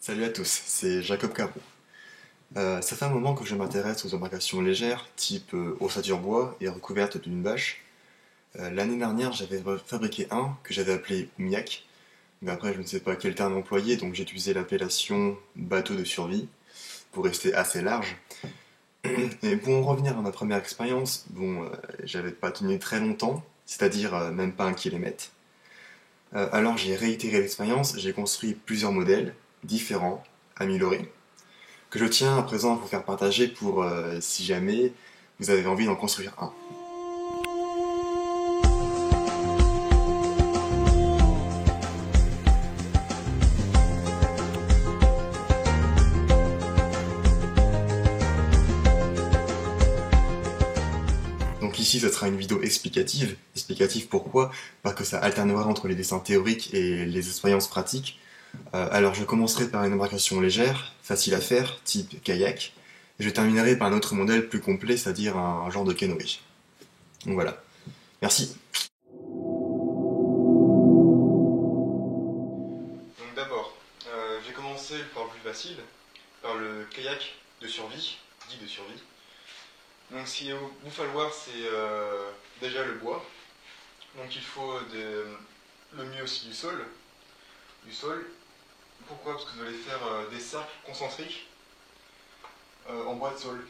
Salut à tous, c'est Jacob Caro. Ça fait un moment que je m'intéresse aux embarcations légères, type ossature bois et recouverte d'une bâche. L'année dernière, j'avais fabriqué un que j'avais appelé Oumiac, mais après je ne sais pas quel terme employer, donc j'ai utilisé l'appellation bateau de survie pour rester assez large. Et pour en revenir à ma première expérience, j'avais pas tenu très longtemps, c'est-à-dire même pas un kilomètre. Alors j'ai réitéré l'expérience, j'ai construit plusieurs modèles différents, améliorés, que je tiens à présent à vous faire partager pour si jamais vous avez envie d'en construire un. Donc ici, ce sera une vidéo explicative. Explicative pourquoi? Parce que ça alternera entre les dessins théoriques et les expériences pratiques. Alors je commencerai par une embarcation légère, facile à faire, type kayak, et je terminerai par un autre modèle plus complet, c'est-à-dire un genre de canoë. Donc voilà. Merci. Donc d'abord, j'ai commencé par le plus facile, par le kayak de survie, dit de survie. Donc ce qu'il va vous falloir, c'est déjà le bois. Donc il faut le mieux aussi du sol. Du sol. Pourquoi? Parce que vous allez faire des cercles concentriques en bois de sol.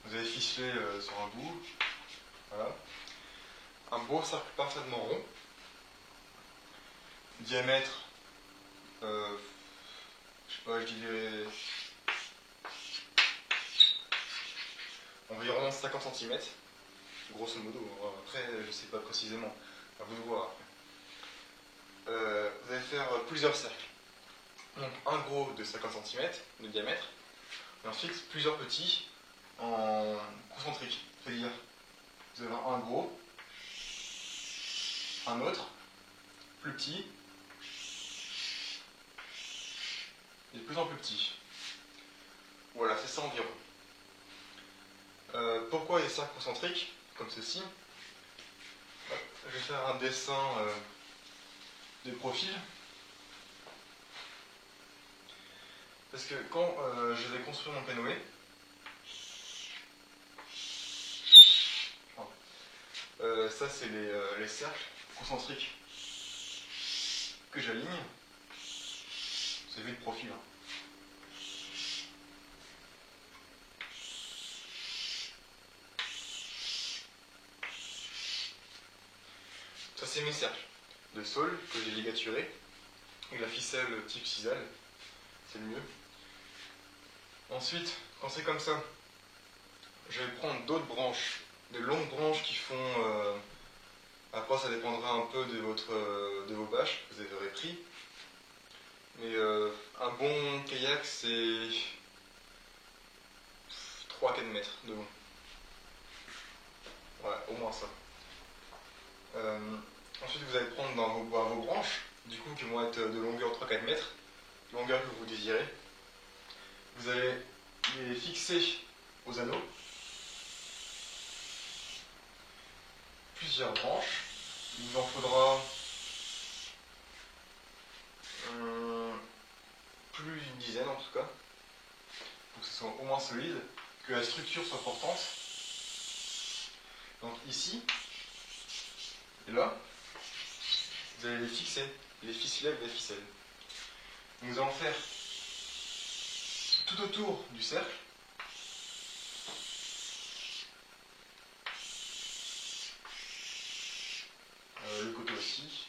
Vous allez ficeler sur un bout. Voilà. Un beau cercle parfaitement rond. Diamètre, je sais pas, je dirais environ 50 cm, grosso modo. Après, je sais pas précisément, à vous de voir. Vous allez faire plusieurs cercles. Donc un gros de 50 cm de diamètre, et ensuite plusieurs petits en concentrique. C'est-à-dire, vous avez un gros, un autre, plus petit, et de plus en plus petit. Voilà, c'est ça environ. Pourquoi les cercles concentriques, comme ceci? Je vais faire un dessin de profil. Parce que quand je vais construire mon canoë, ça c'est les cercles concentriques que j'aligne. C'est vu de profil. Hein. Ça c'est mes cercles de sol que j'ai ligaturés. Et la ficelle type sisal, c'est le mieux. Ensuite, quand c'est comme ça, je vais prendre d'autres branches, de longues branches qui font... après ça dépendra un peu de vos bâches que vous avez pris. Mais un bon kayak c'est 3-4 mètres de long. Ouais, au moins ça. Ensuite vous allez prendre dans vos branches, du coup qui vont être de longueur 3-4 mètres, longueur que vous désirez. Vous allez les fixer aux anneaux. Plusieurs branches. Il vous en faudra plus d'une dizaine en tout cas, pour que ce soit au moins solide, que la structure soit portante. Donc ici, et là, vous allez les fixer, les ficeler avec des ficelles. Nous allons faire tout autour du cercle. Le côté aussi.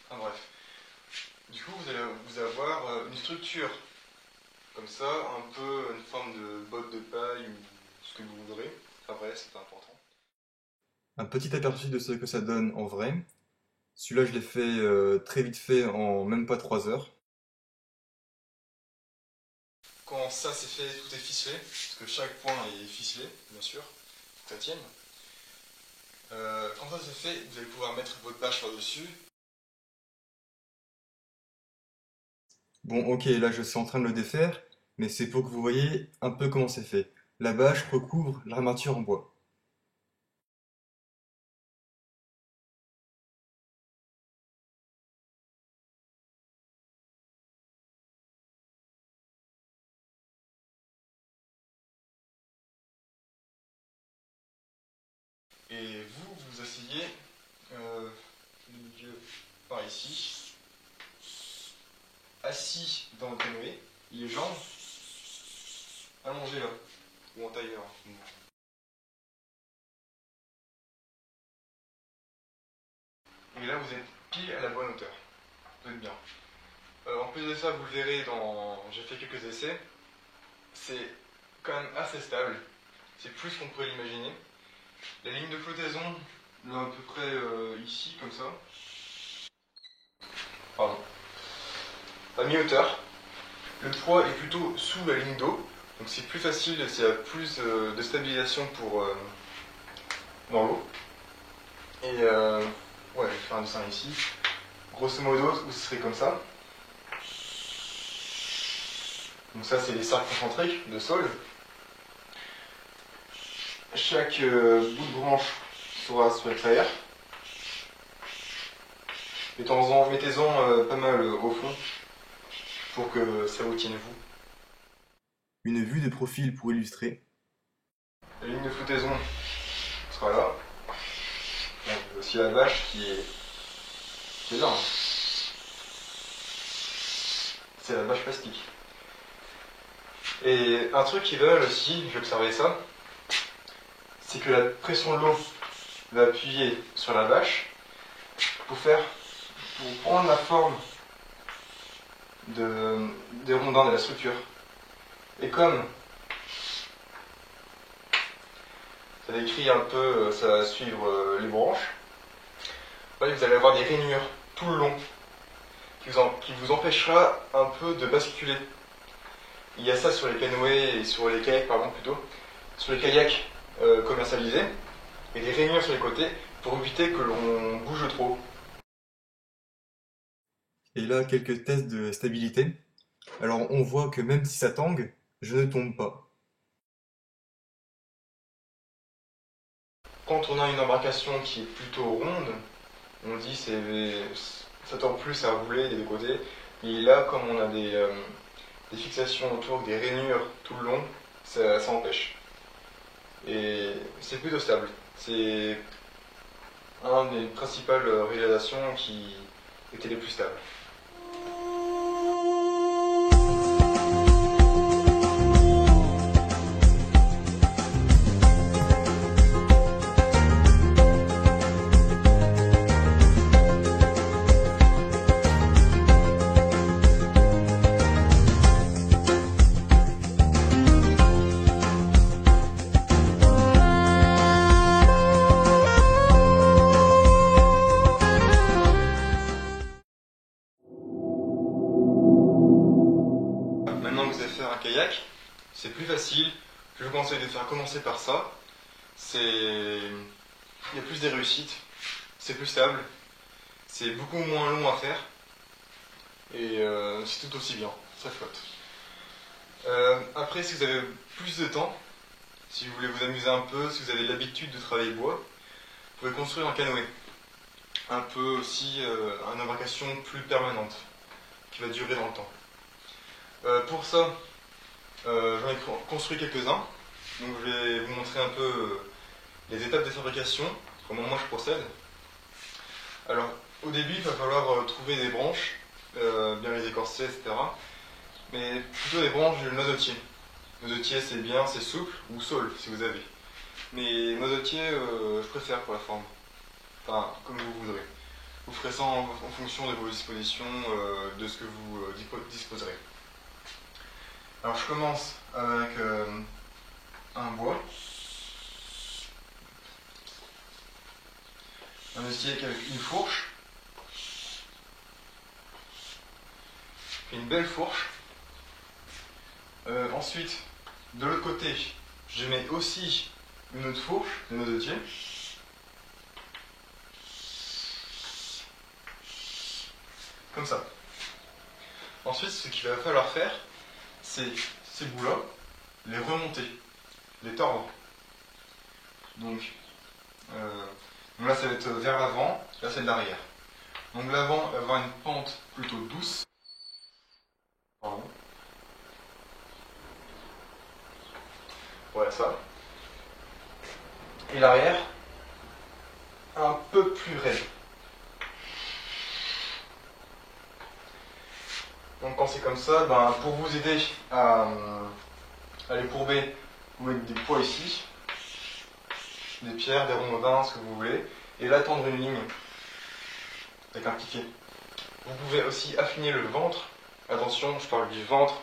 Enfin bref. Du coup, vous allez avoir une structure comme ça, un peu une forme de botte de paille ou ce que vous voudrez. Enfin bref, c'est pas important. Un petit aperçu de ce que ça donne en vrai. Celui-là, je l'ai fait très vite fait en même pas 3 heures. Quand ça c'est fait, tout est ficelé, parce que chaque point est ficelé, bien sûr, pour que ça tienne. Quand ça c'est fait, vous allez pouvoir mettre votre bâche par-dessus. Bon, ok, là je suis en train de le défaire, mais c'est pour que vous voyez un peu comment c'est fait. La bâche recouvre l'armature en bois. Et vous vous asseyez le milieu par ici, assis dans le canoë, les jambes allongées là, ou en tailleur. Et là vous êtes pile à la bonne hauteur, vous êtes bien. En plus de ça, vous le verrez j'ai fait quelques essais, c'est quand même assez stable, c'est plus qu'on pourrait l'imaginer. La ligne de flottaison, là à peu près ici, comme ça, pardon, à mi-hauteur. Le poids est plutôt sous la ligne d'eau, donc c'est plus facile, il y a plus de stabilisation dans l'eau. Et ouais, je vais faire un dessin ici. Grosso modo, vous serez comme ça. Donc ça, c'est les cercles concentriques de sol. Chaque bout de branche sera sur l'extérieur. Mettez-en pas mal au fond pour que ça vous tienne vous. Une vue de profil pour illustrer. La ligne de flottaison sera là. Donc, aussi la vache qui est là. C'est la vache plastique. Et un truc qui est pas mal aussi, j'ai observé ça, c'est que la pression de l'eau va appuyer sur la vache pour prendre la forme des rondins de la structure. Et comme ça décrit un peu, ça va suivre les branches, vous allez avoir des rainures tout le long qui vous empêchera un peu de basculer. Il y a ça sur les canoës et sur les kayaks, pardon, plutôt. Sur les kayaks commercialisés, et des rainures sur les côtés pour éviter que l'on bouge trop. Et là, quelques tests de stabilité. Alors, on voit que même si ça tangue, je ne tombe pas. Quand on a une embarcation qui est plutôt ronde, on dit ça tend plus à rouler des deux côtés. Et là, comme on a des fixations autour, des rainures tout le long, ça empêche. Et c'est plutôt stable. C'est une des principales réalisations qui était les plus stables. Maintenant que vous savez faire un kayak, c'est plus facile. Je vous conseille de faire commencer par ça. Il y a plus des réussites, c'est plus stable, c'est beaucoup moins long à faire et c'est tout aussi bien, ça flotte. Après, si vous avez plus de temps, si vous voulez vous amuser un peu, si vous avez l'habitude de travailler bois, vous pouvez construire un canoë. Un peu aussi une embarcation plus permanente, qui va durer dans le temps. Pour ça, j'en ai construit quelques-uns. Donc je vais vous montrer un peu les étapes de fabrication, comment moi je procède. Alors au début, il va falloir trouver des branches, bien les écorcer, etc. Mais plutôt des branches du noisetier. Noisetier c'est bien, c'est souple, ou saule si vous avez. Mais noisetier, je préfère pour la forme. Enfin, comme vous voudrez. Vous ferez ça en fonction de vos dispositions, de ce que vous disposerez. Alors je commence avec un bois. Un noisetier avec une fourche. Puis une belle fourche. Ensuite, de l'autre côté, je mets aussi une autre fourche de noisetier. Comme ça. Ensuite, ce qu'il va falloir faire, c'est ces bouts-là, les remonter, les tordre. Donc là, ça va être vers l'avant, là, c'est de l'arrière. Donc l'avant va avoir une pente plutôt douce. Pardon. Voilà ça. Et l'arrière un peu plus raide. Donc quand c'est comme ça, pour vous aider à les courber, vous mettez des poids ici, des pierres, des ronds de vin, ce que vous voulez, et là tendre une ligne avec un piquet. Vous pouvez aussi affiner le ventre, attention, je parle du ventre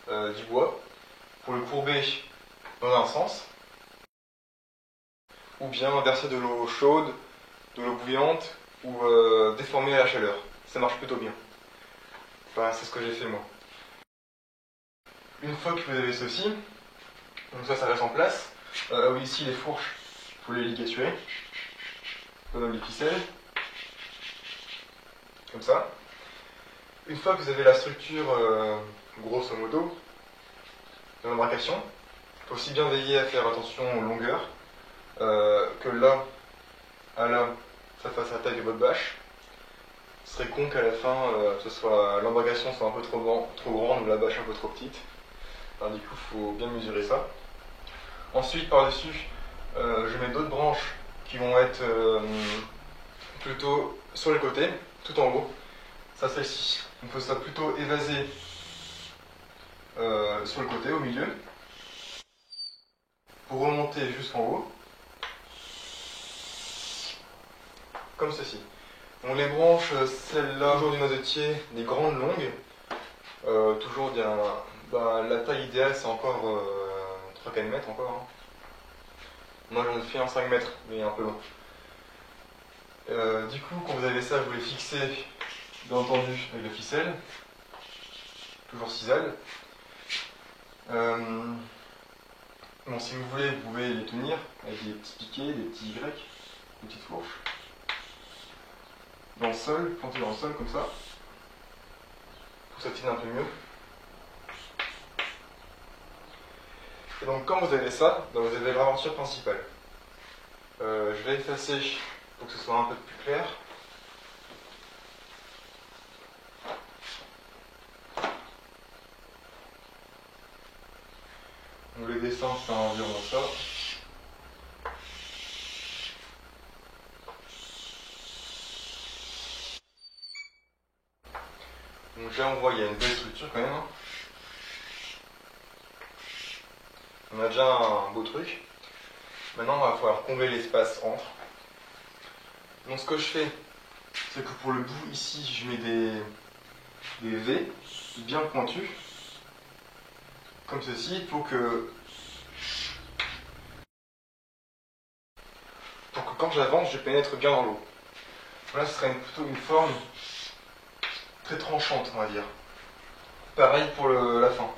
du bois, pour le courber dans un sens, ou bien verser de l'eau chaude, de l'eau bouillante, ou déformer à la chaleur. Ça marche plutôt bien. Enfin, c'est ce que j'ai fait moi. Une fois que vous avez ceci, donc ça reste en place. Oui, ici les fourches, il faut les ligaturer, comme les ficelles, comme ça. Une fois que vous avez la structure, grosso modo, de l'embarcation, il faut aussi bien veiller à faire attention aux longueurs, que là, à là, ça fasse la taille de votre bâche. Ce serait con qu'à la fin, l'embarcation soit un peu trop grande ou la bâche un peu trop petite. Alors, du coup, il faut bien mesurer ça. Ensuite, par-dessus, je mets d'autres branches qui vont être plutôt sur les côtés, tout en haut. Ça, celle-ci. On peut ça plutôt évaser sur le côté, au milieu, pour remonter jusqu'en haut, comme ceci. Donc les branches, celles-là, toujours du noisetier, des grandes longues, toujours la taille idéale c'est encore 3-4 mètres encore. Hein. Moi j'en ai fait un 5 mètres, mais un peu long. Du coup, quand vous avez ça, vous les fixez, bien entendu, avec la ficelle, toujours cisale. Bon, si vous voulez, vous pouvez les tenir avec des petits piquets, des petits Y, des petites fourches. Dans le sol, planter dans le sol comme ça, pour que ça tienne un peu mieux. Et donc quand vous avez ça, vous avez l'aventure principale. Je vais effacer pour que ce soit un peu plus clair. Donc les dessins c'est environ ça. Donc là on voit il y a une belle structure quand même. Hein. On a déjà un beau truc. Maintenant il va falloir combler l'espace entre. Donc ce que je fais, c'est que pour le bout ici je mets des V bien pointus. Comme ceci pour que quand j'avance je pénètre bien dans l'eau. Là ce serait plutôt une forme très tranchante on va dire. Pareil pour la fin.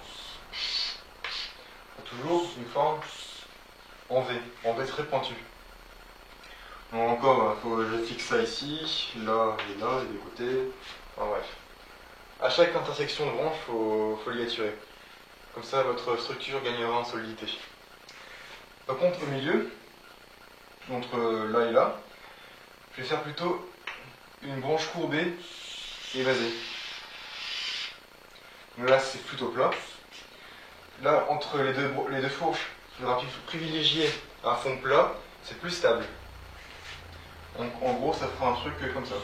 Toujours une forme en V très pointu. Donc encore, je fixe ça ici, là et là, et des côtés. Enfin bref. À chaque intersection de branche, faut ligaturer. Comme ça, votre structure gagnera en solidité. Par contre, au milieu, entre là et là, je vais faire plutôt une branche courbée et évasée. Donc là, c'est plutôt plat. Là, entre les deux fourches, il faudra privilégier un fond plat, c'est plus stable. Donc en gros, ça fera un truc comme ça.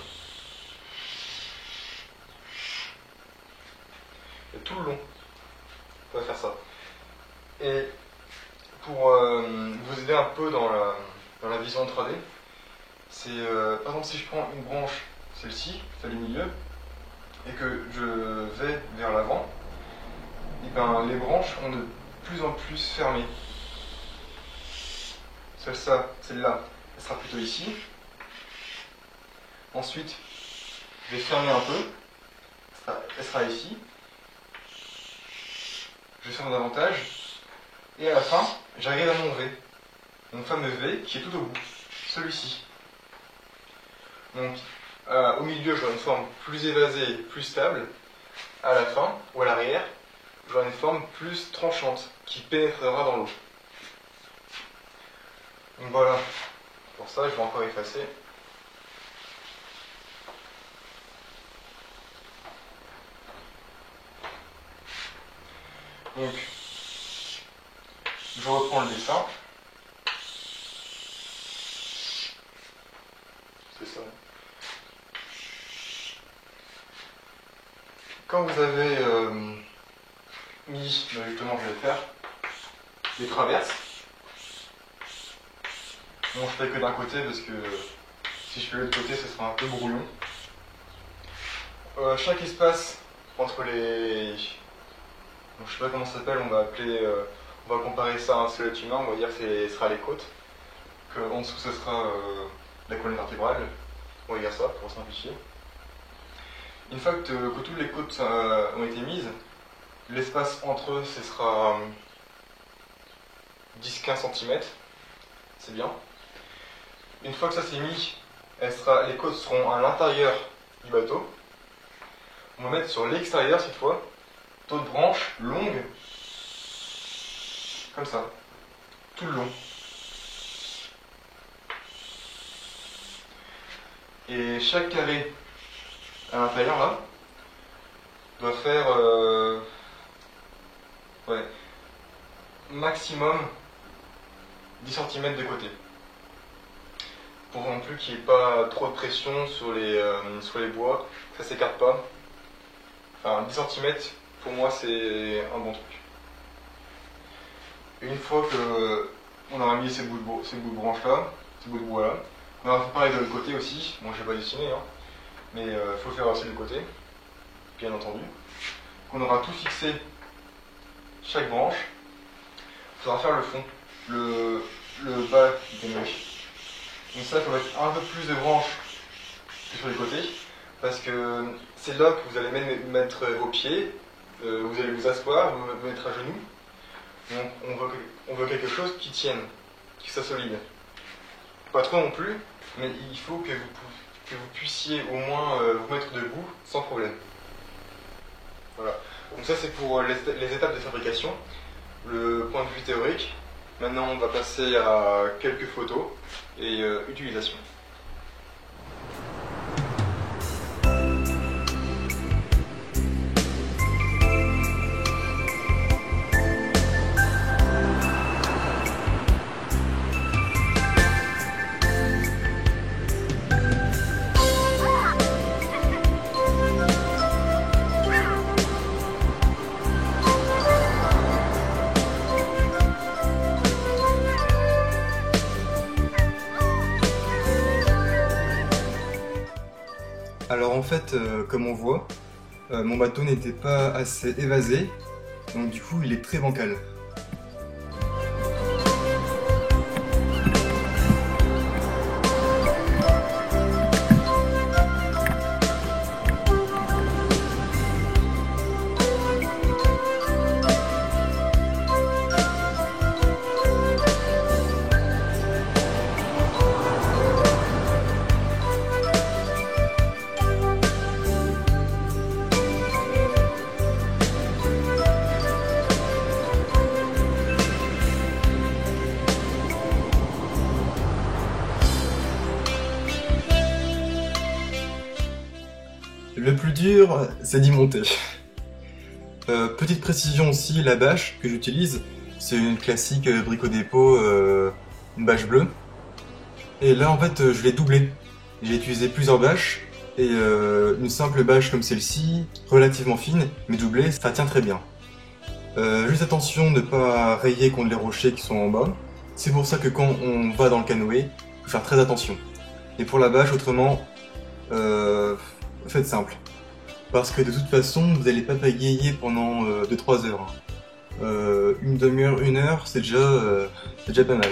Et tout le long, on va faire ça. Et pour vous aider un peu dans la vision 3D, c'est par exemple si je prends une branche, celle-ci, celle du milieu, et que je vais vers l'avant, et ben les branches ont de plus en plus fermées. Celle-là, elle sera plutôt ici. Ensuite, je vais fermer un peu, elle sera ici. Je ferme davantage, et à la fin, j'arrive à mon V, mon fameux V qui est tout au bout, celui-ci. Donc, au milieu, j'aurai une forme plus évasée, plus stable. À la fin, ou à l'arrière, j'aurai une forme plus tranchante, qui pénétrera dans l'eau. Donc voilà, pour ça, je vais encore effacer. Donc, je reprends le dessin. C'est ça. Quand vous avez mis, justement je vais le faire, les traverses, bon je fais que d'un côté parce que si je fais l'autre côté ce sera un peu brouillon. Chaque espace entre les... Bon, je sais pas comment ça s'appelle, on va appeler... on va comparer ça à un squelette humain, on va dire que ce sera les côtes, qu'en dessous ce sera la colonne vertébrale, on va dire ça pour simplifier. Une fois que toutes les côtes ont été mises, l'espace entre eux ce sera 10-15 cm, c'est bien. Une fois que ça c'est mis, les côtes seront à l'intérieur du bateau. On va mettre sur l'extérieur cette fois d'autres branches longues, comme ça, tout le long. Et chaque carré à l'intérieur là doit faire maximum 10 cm de côté. Pour non plus qu'il n'y ait pas trop de pression sur les bois, ça s'écarte pas. Enfin 10 cm pour moi c'est un bon truc. Et une fois qu'on aura mis ces bouts de branches là, ces bouts de bois là, on va faire pareil de l'autre côté aussi. Bon je vais pas dessiner hein, mais il faut le faire aussi de l'autre côté, bien entendu. On aura tout fixé, chaque branche. Il faudra faire le fond, le bas du canoë. Donc ça, il faut mettre un peu plus de branches que sur les côtés, parce que c'est là que vous allez mettre vos pieds, vous allez vous asseoir, vous mettre à genoux. Donc on veut quelque chose qui tienne, qui soit solide. Pas trop non plus, mais il faut que vous puissiez au moins vous mettre debout sans problème. Voilà. Donc ça c'est pour les étapes de fabrication, le point de vue théorique. Maintenant on va passer à quelques photos et utilisation. Alors en fait, comme on voit, mon bateau n'était pas assez évasé, donc du coup il est très bancal. Le plus dur, c'est d'y monter. Petite précision aussi, la bâche que j'utilise, c'est une classique Brico Dépôt, une bâche bleue. Et là en fait je l'ai doublée. J'ai utilisé plusieurs bâches et une simple bâche comme celle-ci, relativement fine, mais doublée, ça tient très bien. Juste attention de ne pas rayer contre les rochers qui sont en bas. C'est pour ça que quand on va dans le canoë, il faut faire très attention. Et pour la bâche, autrement, faites simple. Parce que de toute façon, vous n'allez pas pagayer pendant 2-3 heures. Une demi-heure, 1 heure, c'est déjà pas mal.